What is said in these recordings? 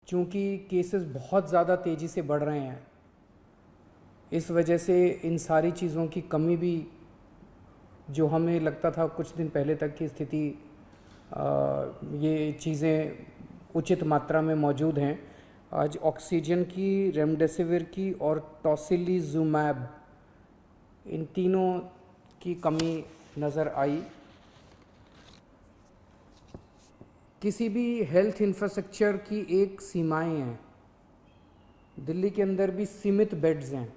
चूँकि केसेस बहुत ज़्यादा तेज़ी से बढ़ रहे हैं, इस वजह से इन सारी चीज़ों की कमी भी, जो हमें लगता था कुछ दिन पहले तक की स्थिति, ये चीज़ें उचित मात्रा में मौजूद हैं, आज ऑक्सीजन की, रेमडेसिविर की और टोसिलीजुमैब, इन तीनों की कमी नज़र आई। किसी भी हेल्थ इंफ्रास्ट्रक्चर की एक सीमाएं हैं। दिल्ली के अंदर भी सीमित बेड्स हैं,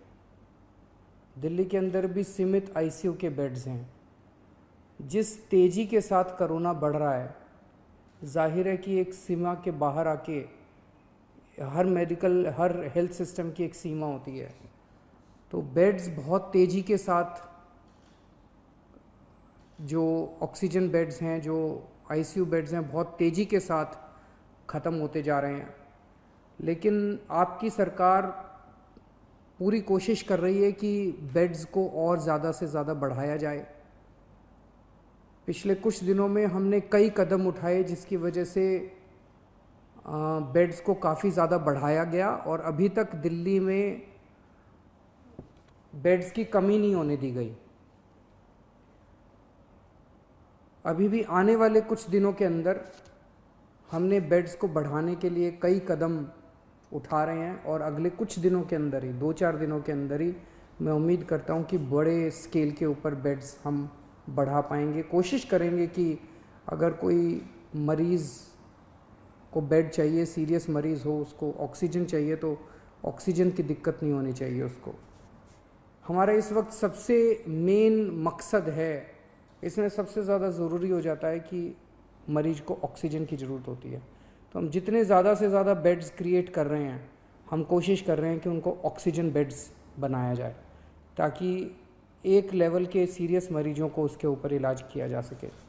दिल्ली के अंदर भी सीमित आईसीयू के बेड्स हैं। जिस तेज़ी के साथ कोरोना बढ़ रहा है, जाहिर है कि एक सीमा के बाहर आके हर हेल्थ सिस्टम की एक सीमा होती है। तो बेड्स बहुत तेज़ी के साथ, जो ऑक्सीजन बेड्स हैं, जो आईसीयू बेड्स हैं, बहुत तेज़ी के साथ ख़त्म होते जा रहे हैं। लेकिन आपकी सरकार पूरी कोशिश कर रही है कि बेड्स को और ज़्यादा से ज़्यादा बढ़ाया जाए। पिछले कुछ दिनों में हमने कई कदम उठाए जिसकी वजह से बेड्स को काफ़ी ज़्यादा बढ़ाया गया और अभी तक दिल्ली में बेड्स की कमी नहीं होने दी गई। अभी भी आने वाले कुछ दिनों के अंदर हमने बेड्स को बढ़ाने के लिए कई कदम उठा रहे हैं और अगले कुछ दिनों के अंदर ही, 2-4 दिनों के अंदर ही, मैं उम्मीद करता हूं कि बड़े स्केल के ऊपर बेड्स हम बढ़ा पाएंगे। कोशिश करेंगे कि अगर कोई मरीज़ को बेड चाहिए, सीरियस मरीज़ हो, उसको ऑक्सीजन चाहिए, तो ऑक्सीजन की दिक्कत नहीं होनी चाहिए उसको। हमारा इस वक्त सबसे मेन मकसद है, इसमें सबसे ज़्यादा ज़रूरी हो जाता है कि मरीज़ को ऑक्सीजन की ज़रूरत होती है। तो हम जितने ज़्यादा से ज़्यादा बेड्स क्रिएट कर रहे हैं, हम कोशिश कर रहे हैं कि उनको ऑक्सीजन बेड्स बनाया जाए, ताकि एक लेवल के सीरियस मरीजों को उसके ऊपर इलाज किया जा सके।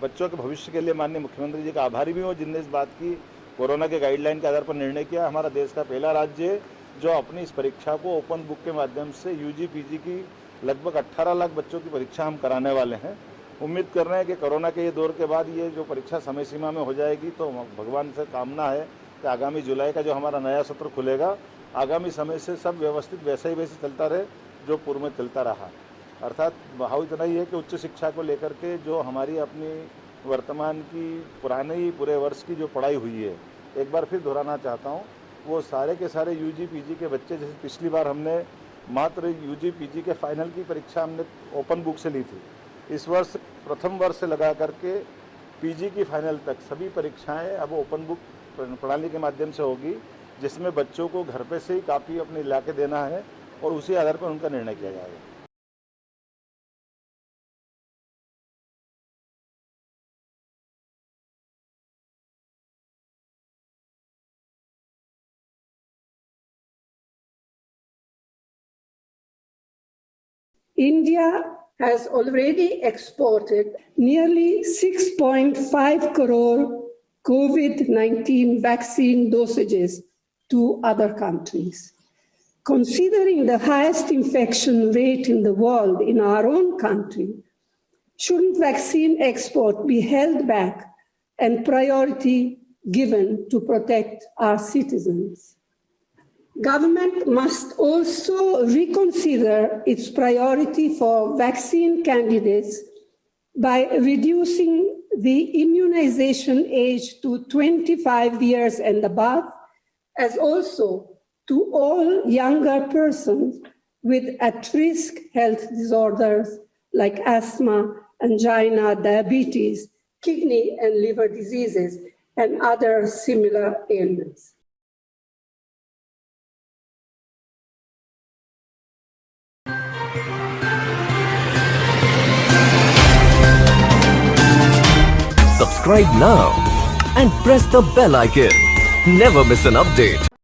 बच्चों के भविष्य के लिए माननीय मुख्यमंत्री जी का आभारी भी हूँ, जिनने इस बात की कोरोना के गाइडलाइन के आधार पर निर्णय किया। हमारा देश का पहला राज्य है जो अपनी इस परीक्षा को ओपन बुक के माध्यम से यूजी पीजी की लगभग 18 लाख बच्चों की परीक्षा हम कराने वाले हैं। उम्मीद कर रहे हैं कि कोरोना के ये दौर के बाद ये जो परीक्षा समय सीमा में हो जाएगी, तो भगवान से कामना है कि आगामी जुलाई का जो हमारा नया सत्र खुलेगा, आगामी समय से सब व्यवस्थित वैसे ही वैसे चलता रहे जो पूर्व में चलता रहा। अर्थात भाव इतना ही है कि उच्च शिक्षा को लेकर के जो हमारी अपनी वर्तमान की पुराने पूरे वर्ष की जो पढ़ाई हुई है, एक बार फिर दोहराना चाहता हूँ, वो सारे के सारे यूजी पीजी के बच्चे, जैसे पिछली बार हमने मात्र यूजी पीजी के फाइनल की परीक्षा हमने ओपन बुक से ली थी, इस वर्ष प्रथम वर्ष से लगा करके पीजी की फाइनल तक सभी परीक्षाएं अब ओपन बुक प्रणाली के माध्यम से होगी, जिसमें बच्चों को घर पे से ही कापी अपने ला के देना है और उसी आधार पर उनका निर्णय किया जाएगा। India has already exported nearly 6.5 crore COVID-19 vaccine dosages to other countries. Considering the highest infection rate in the world in our own country, shouldn't vaccine export be held back and priority given to protect our citizens? Government must also reconsider its priority for vaccine candidates by reducing the immunization age to 25 years and above, as also to all younger persons with at-risk health disorders like asthma, angina, diabetes, kidney and liver diseases, and other similar ailments. Subscribe now and press the bell icon. Never miss an update.